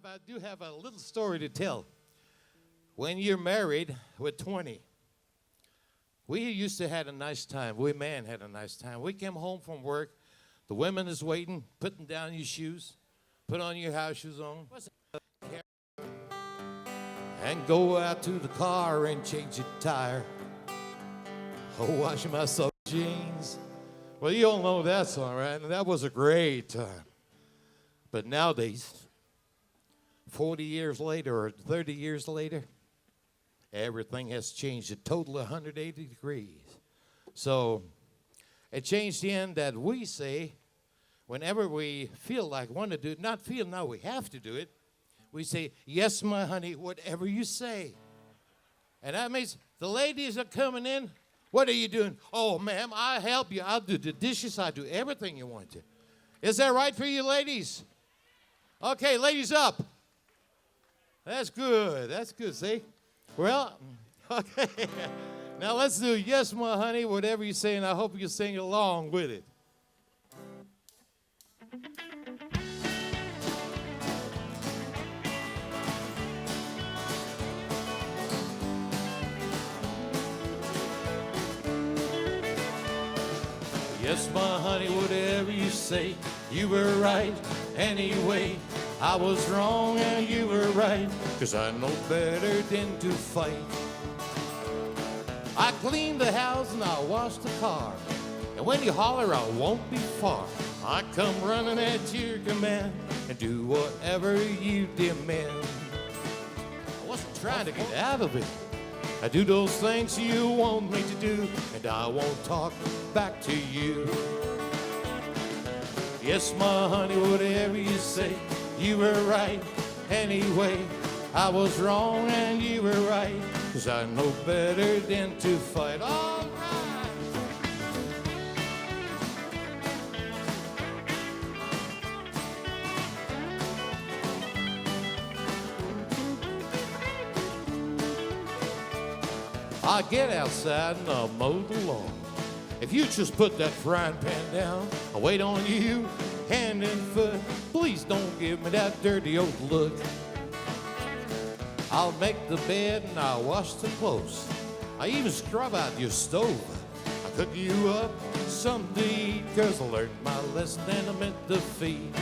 I do have a little story to tell. When you're married with 20, we used to have a nice time. We men had a nice time. We came home from work. The women is waiting, putting down your shoes, put on your house shoes on, and go out to the car and change your tire. Oh, wash my soft jeans. Well, you all know that song, right? And that was a great time. But nowadays, 40 years later or 30 years later, everything has changed a total of 180 degrees. So it changed in that we say, whenever we feel like want to do it, not feel now we have to do it, we say, yes, my honey, whatever you say. And that means the ladies are coming in. What are you doing? Oh, ma'am, I'll help you. I'll do the dishes. I'll do everything you want to. Is that right for you ladies? Okay, ladies up. That's good. That's good, see? Well, okay. Now let's do yes, my honey, whatever you say, and I hope you sing along with it. Yes, my honey, whatever you say, you were right anyway. I was wrong and you were right, 'cause I know better than to fight. I clean the house and I wash the car, and when you holler, I won't be far. I come running at your command and do whatever you demand. I wasn't trying to get out of it. I do those things you want me to do, and I won't talk back to you. Yes, my honey, whatever you say, you were right anyway. I was wrong and you were right, 'cause I know better than to fight. All right. I get outside and I'll mow the lawn. If you just put that frying pan down, I'll wait on you, hand and foot. Please don't give me that dirty old look. I'll make the bed and I'll wash the clothes. I even scrub out your stove. I cook you up something to eat, 'cause I learned my lesson and I meant to feed.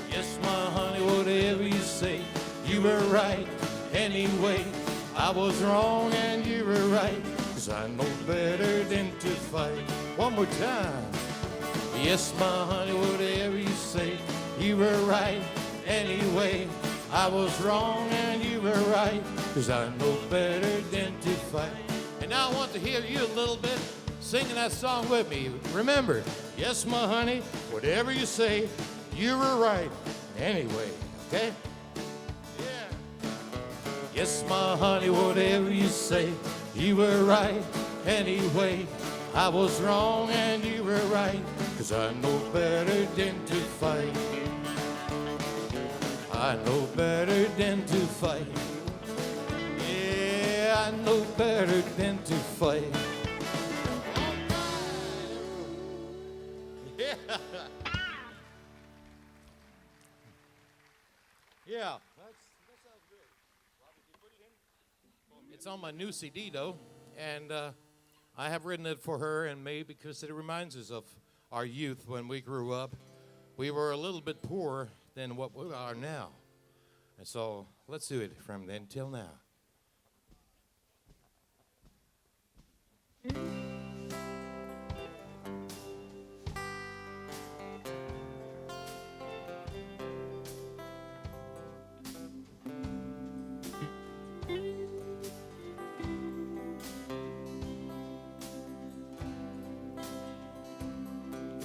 Yes, my honey, whatever you say, you were right anyway. I was wrong and you were right, 'cause I know better than to fight. One more time. Yes, my honey, whatever you say, you were right anyway. I was wrong and you were right, 'cause I know better than to fight. And now I want to hear you a little bit singing that song with me. Remember, yes, my honey, whatever you say, you were right anyway, okay? Yes, my honey, whatever you say, you were right anyway. I was wrong and you were right, 'cause I know better than to fight. I know better than to fight. Yeah, I know better than to fight. Yeah. Yeah. It's on my new CD, though, and I have written it for her and me because it reminds us of our youth when we grew up. We were a little bit poorer than what we are now. And so let's do it from then till now.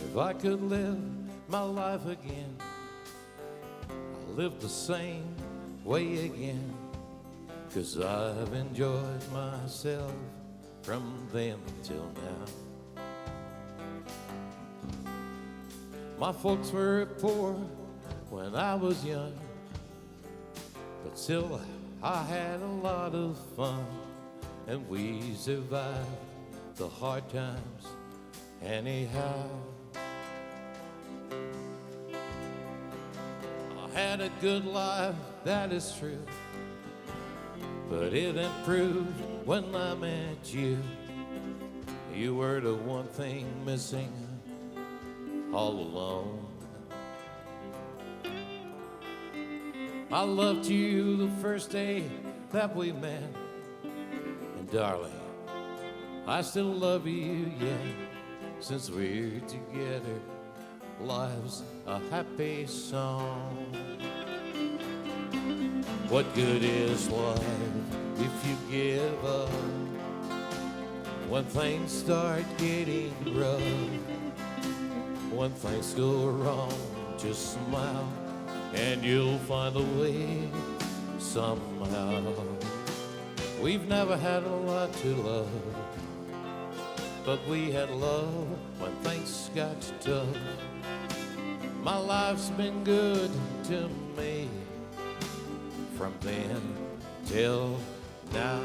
If I could live my life again, I'll live the same way again, 'cause I've enjoyed myself from then till now. My folks were poor when I was young, but still I had a lot of fun, and we survived the hard times anyhow. had a good life, that is true, but it improved when I met you. You were the one thing missing all alone. I loved you the first day that we met, and darling, I still love you, yeah. Since we're together, life's a happy song. What good is life if you give up? When things start getting rough, when things go wrong, just smile and you'll find a way somehow. We've never had a lot to love, but we had love when things got tough. My life's been good to me from then till now.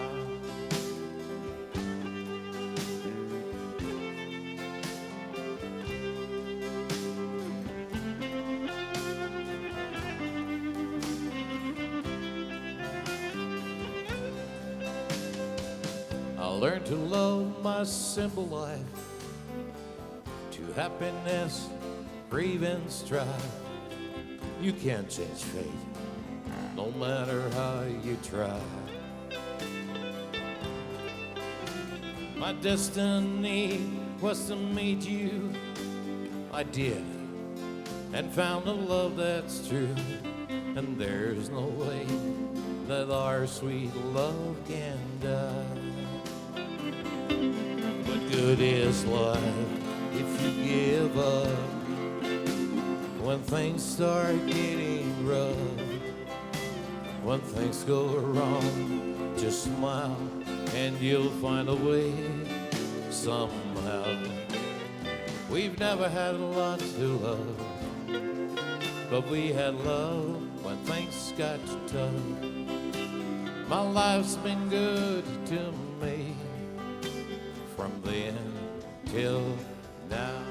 I learned to love my simple life, to happiness, grief and strife. You can't change fate, no matter how you try. My destiny was to meet you. I did, and found a love that's true. And there's no way that our sweet love can die. What good is life if you give up? When things start getting rough, when things go wrong, just smile and you'll find a way somehow. We've never had a lot to love, but we had love when things got tough. My life's been good to me from then till now.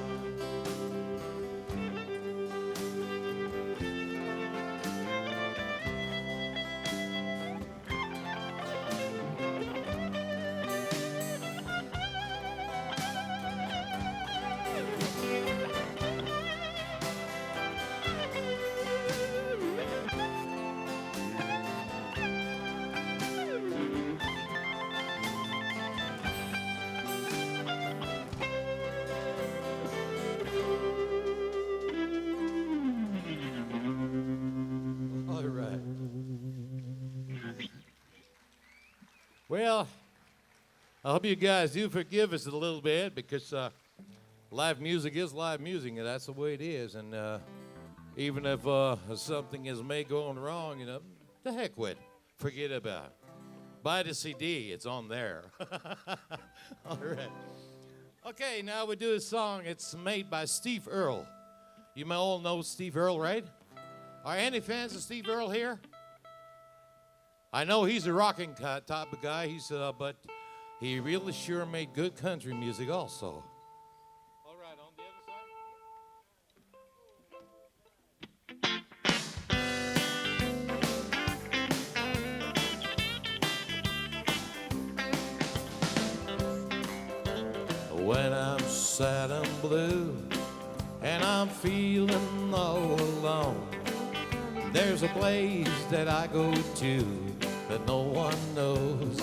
Well, I hope you guys do forgive us a little bit, because live music is live music, and that's the way it is. And even if something is may going wrong, you know, the heck with it. Forget about it. Buy the CD. It's on there. All right. Okay, now we do a song. It's made by Steve Earle. You may all know Steve Earle, right? Are any fans of Steve Earle here? I know he's a rocking type of guy, but he really sure made good country music also. All right, on the other side. When I'm sad and blue and I'm feeling all alone, there's a place that I go to that no one knows,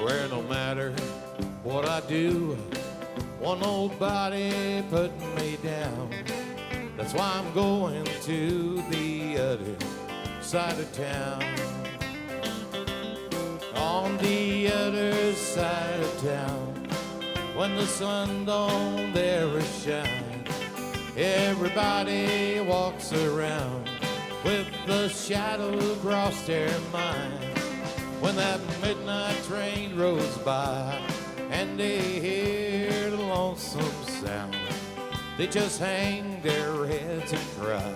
where no matter what I do, won't nobody put me down. That's why I'm going to the other side of town. On the other side of town, when the sun don't ever shine, everybody walks around with the shadow across their mind. When that midnight train rolls by and they hear the lonesome sound, they just hang their heads and cry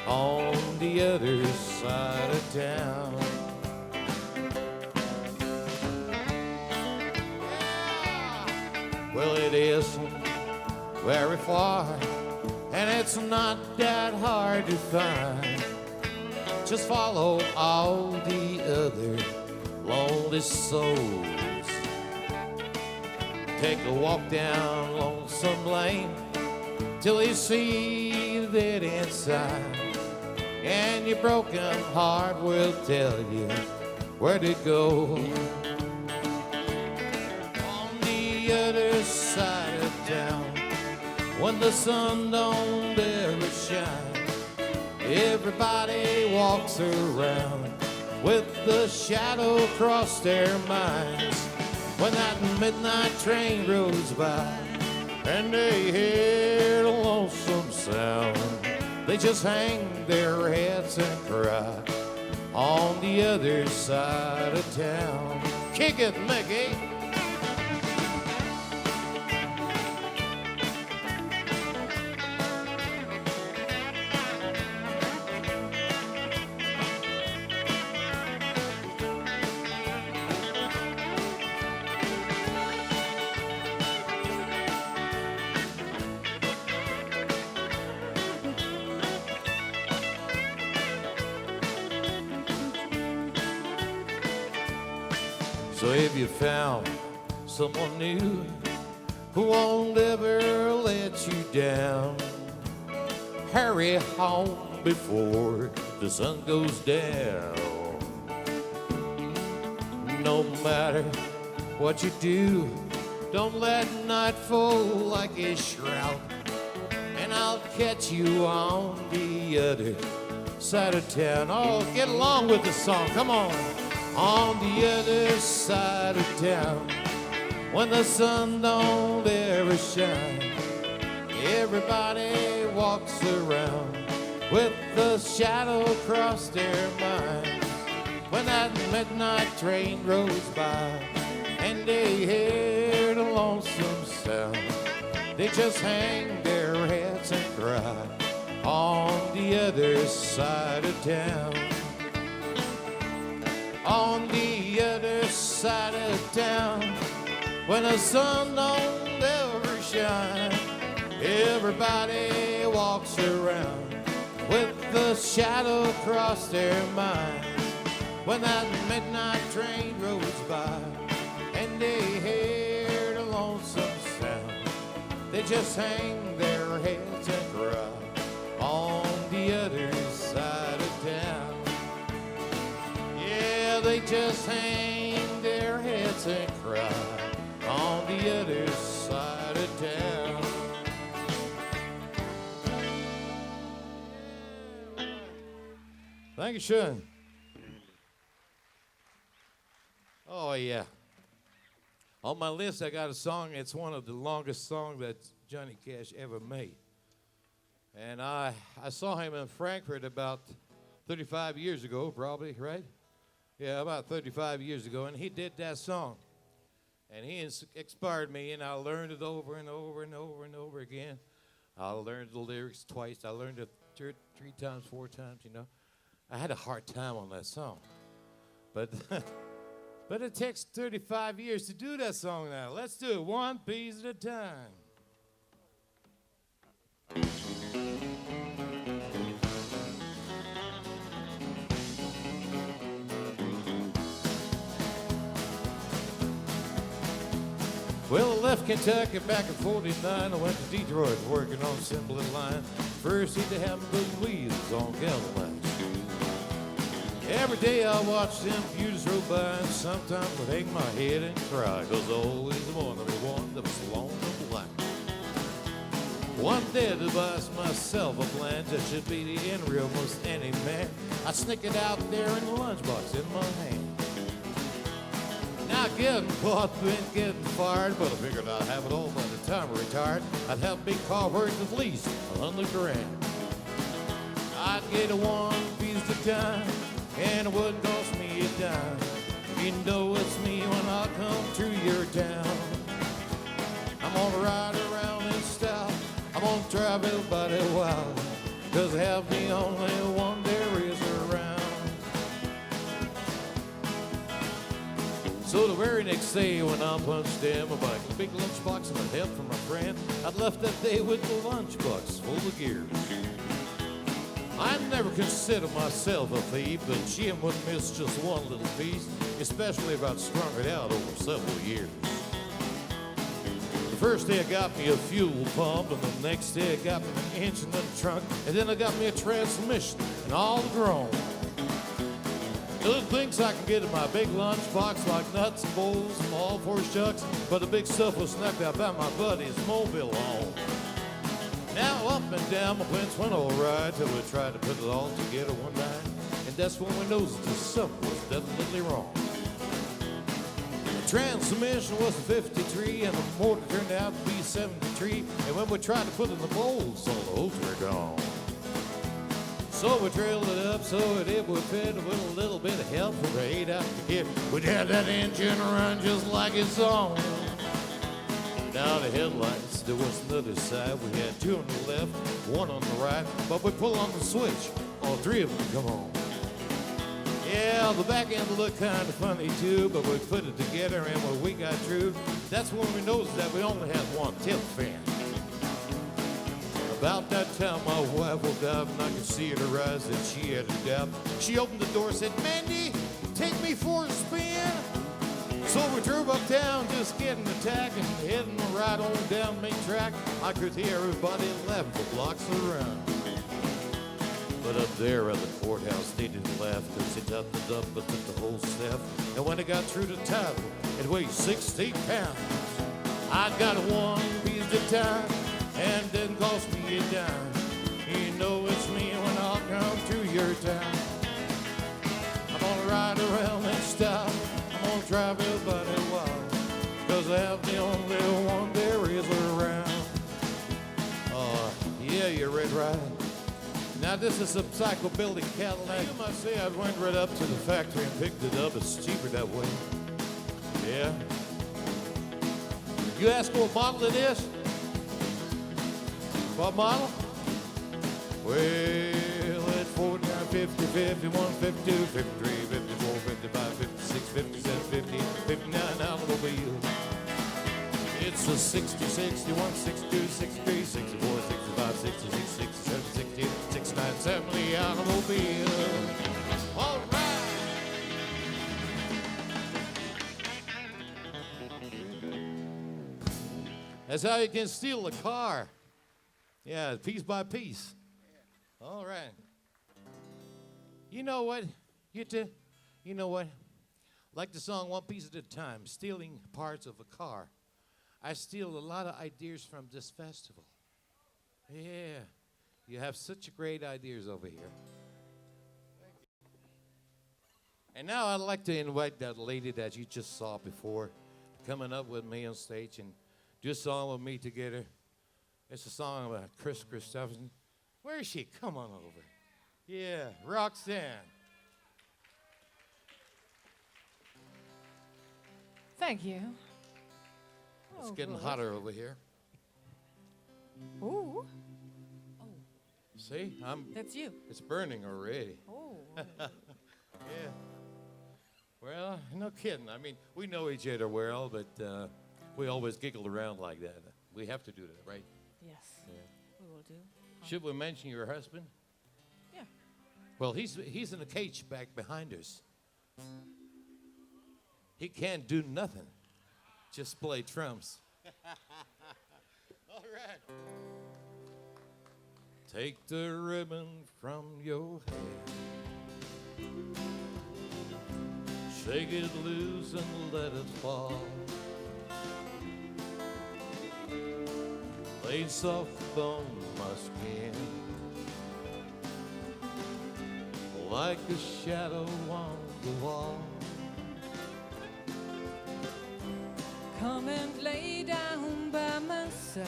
on the other side of town. Well, it isn't very far, and it's not that hard hard to find. Just follow all the other lonely souls. Take a walk down Lonesome Lane till you see the dead inside, and your broken heart will tell you where to go. On the other side of town, when the sun don't ever shine, everybody walks around with the shadow across their minds. When that midnight train rolls by and they hear the lonesome sound, they just hang their heads and cry on the other side of town. Kick it, Mickey. So if you found someone new who won't ever let you down, hurry home before the sun goes down. No matter what you do, don't let night fall like a shroud, and I'll catch you on the other side of town. Oh, get along with the song, come on. On the other side of town, when the sun don't ever shine, everybody walks around with the shadow across their minds. When that midnight train rolls by and they hear the lonesome sound, they just hang their heads and cry on the other side of town. On the other side of town, when the sun don't ever shine, everybody walks around with the shadow across their minds. When that midnight train rolls by and they hear the lonesome sound, they just hang their heads and cry on the other side of town. Yeah, they just hang their heads and cry on the other side of town. Thank you, Sean. Oh, yeah. On my list, I got a song. It's one of the longest songs that Johnny Cash ever made. And I saw him in Frankfurt about 35 years ago, probably, right? Yeah, about 35 years ago, and he did that song. And he inspired me, and I learned it over and over and over and over again. I learned the lyrics twice. I learned it three times, 4 times, you know. I had a hard time on that song. But but it takes 35 years to do that song now. Let's do it one piece at a time. Well, I left Kentucky back in 49. I went to Detroit working on assembly line. First hit to have the wheels on galvanized shoes. Every day I watched them computers roll by, and sometimes I'd hang my head and cry, 'cause I always wanted to be one that was long and black. One day I devised myself a plan that should be the end real most any man. I sneak it out there in the lunchbox in my hand. Now getting caught, been getting fired, but I figured I'd have it all by the time I retired. I'd have a big car worth at least $100 grand. I'd get a one piece at a time, and it wouldn't cost me a dime. You know it's me when I come through your town. I'm gonna ride around in style, I'm gonna drive everybody wild, 'cause I have the only one there is around. So the very next day when I punched in my bike, a big lunchbox and a help from my friend, I'd left that day with the lunchbox full of gear. never consider myself a thief, but Jim would miss just one little piece, especially if I'd strung it out over several years. The first day I got me a fuel pump, and the next day I got me an engine and a trunk, and then I got me a transmission and all the grown. Little things I can get in my big lunchbox like nuts, bowls, and all four shucks, but the big stuff was snuck out by my buddy's mobile home. Now up and down my plants went all right till we tried to put it all together one night, and that's when we noticed that something was definitely wrong. The transmission was a 53 and the motor turned out to be 73, and when we tried to put in the bowls, all the holes were gone. So we drilled it up so that it would fit with a little bit of help from the 8 out the hip. We'd have that engine run just like it's on. Now the headlights, there was another side. We had 2 on the left, 1 on the right, but we pull on the switch, all 3 of them come on. Yeah, the back end looked kind of funny too, but we put it together and when we got through, that's when we noticed that we only had 1 tail fan. About that time, my wife woke up and I could see in her eyes that she had a doubt. She opened the door and said, "Mandy, take me for a spin." So we drove uptown, just getting attack and heading right on down main track. I could hear everybody laughing for blocks around. But up there at the courthouse, they didn't laugh because they topped it up but took the whole step. And when it got through the title, it weighed 60 pounds. I got 1 piece of time and didn't cost me a dime. You know it's me when I come through your town. I'm gonna ride around and stop. I'm gonna drive everybody wild, 'cause I'm the only one there is around. Yeah, you're right. Now this is a psycho-building Cadillac. You must say I went right up to the factory and picked it up. It's cheaper that way. Yeah. You ask what model it is? What model? Well, it's 49, 50, 51, 52, 53, 54, 55, 56, 57, 58, 59 automobile. It's a 60, 61, 62, 63, 64, 65, 66, 67, 68, 69, 70 automobile. All right. That's how you can steal a car. Yeah, piece by piece. All right. You know what? You know what? Like the song One Piece at a Time, stealing parts of a car. I steal a lot of ideas from this festival. Yeah. You have such great ideas over here. And now I'd like to invite that lady that you just saw before coming up with me on stage and do a song with me together. It's a song about Chris Christopherson. Where is she? Come on over. Yeah, Roxanne. Thank you. It's getting hotter over here. Ooh. See, That's you. It's burning already. Oh. Yeah. Well, no kidding. I mean, we know each other well, but we always giggle around like that. We have to do that, right? Yes. Yeah. We will do. Should we mention your husband? Yeah. Well, he's in a cage back behind us. He can't do nothing. Just play drums. All right. Take the ribbon from your hair. Shake it loose and let it fall. Lay soft on my skin, like a shadow on the wall. Come and lay down by my side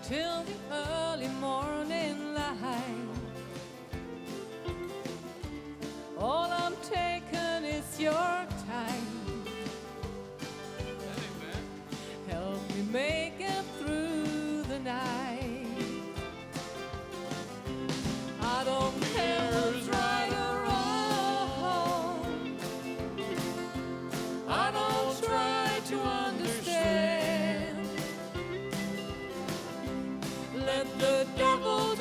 till the early morning light. All I'm taking is your time. Help me make it through the night. I don't care who's right or wrong. I don't try to understand. Let the devil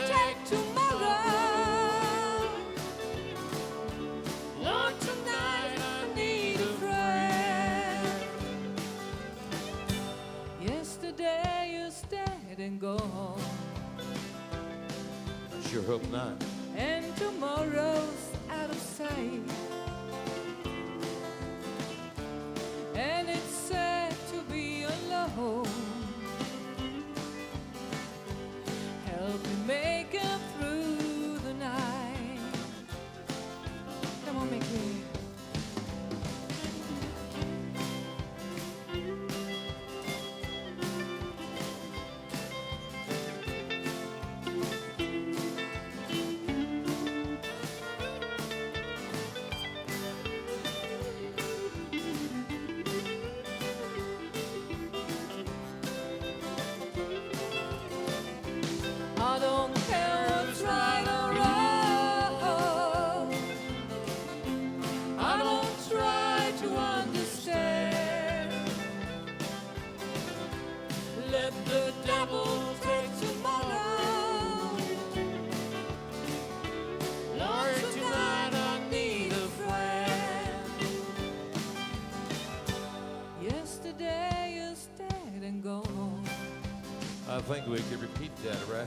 sure hope not. And tomorrow's out of sight. And it's sad to be alone. Help me make it through the night. Come on, make me. I don't care what's right or wrong. I don't try to understand. Let the devil take tomorrow. Lord, tonight I need a friend. Yesterday is dead and gone. I think we could repeat that, right?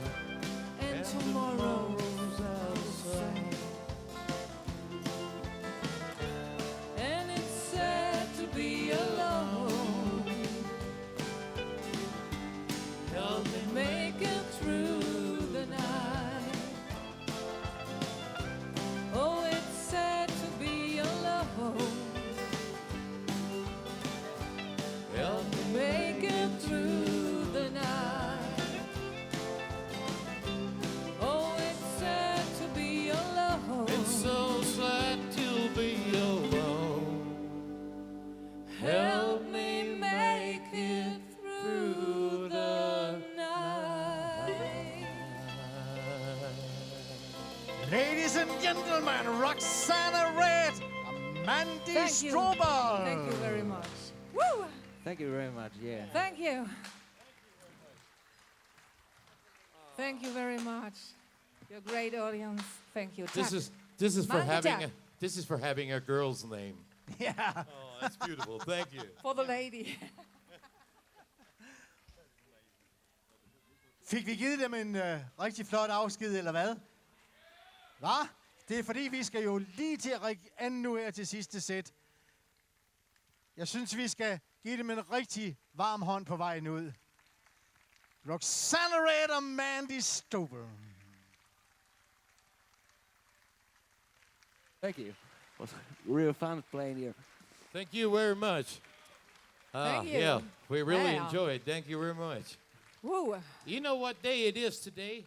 And tomorrow's outside. And it's sad to be alone. Help me make it through the night. Oh, it's sad to be alone. Help me make it through the night. Oh, it's sad to be alone. It's so sad to be alone. Help me make it through the night. Ladies and gentlemen, Roxanne Red and Mandy Thank you. Strobel. Thank you very much. Woo! Thank you very much. Yeah. Thank you. Thank you very much. You're a great audience. Thank you. This Tack. is for Mandy having Tack. this is for having a girl's name. Ja. Oh, that's beautiful. Thank you. For the lady. Fik vi givet dem en rigtig flot afsked, eller hvad? Hva? Det er fordi, vi skal jo lige til at række an nu her til sidste sæt. Jeg synes, vi skal give dem en rigtig varm hånd på vejen ud. Roxanne Red og Mandy Strobel. Thank you. It was real fun playing here. Thank you very much. Thank you. Yeah, we really Wow. enjoyed. Thank you very much. Woo! You know what day it is today?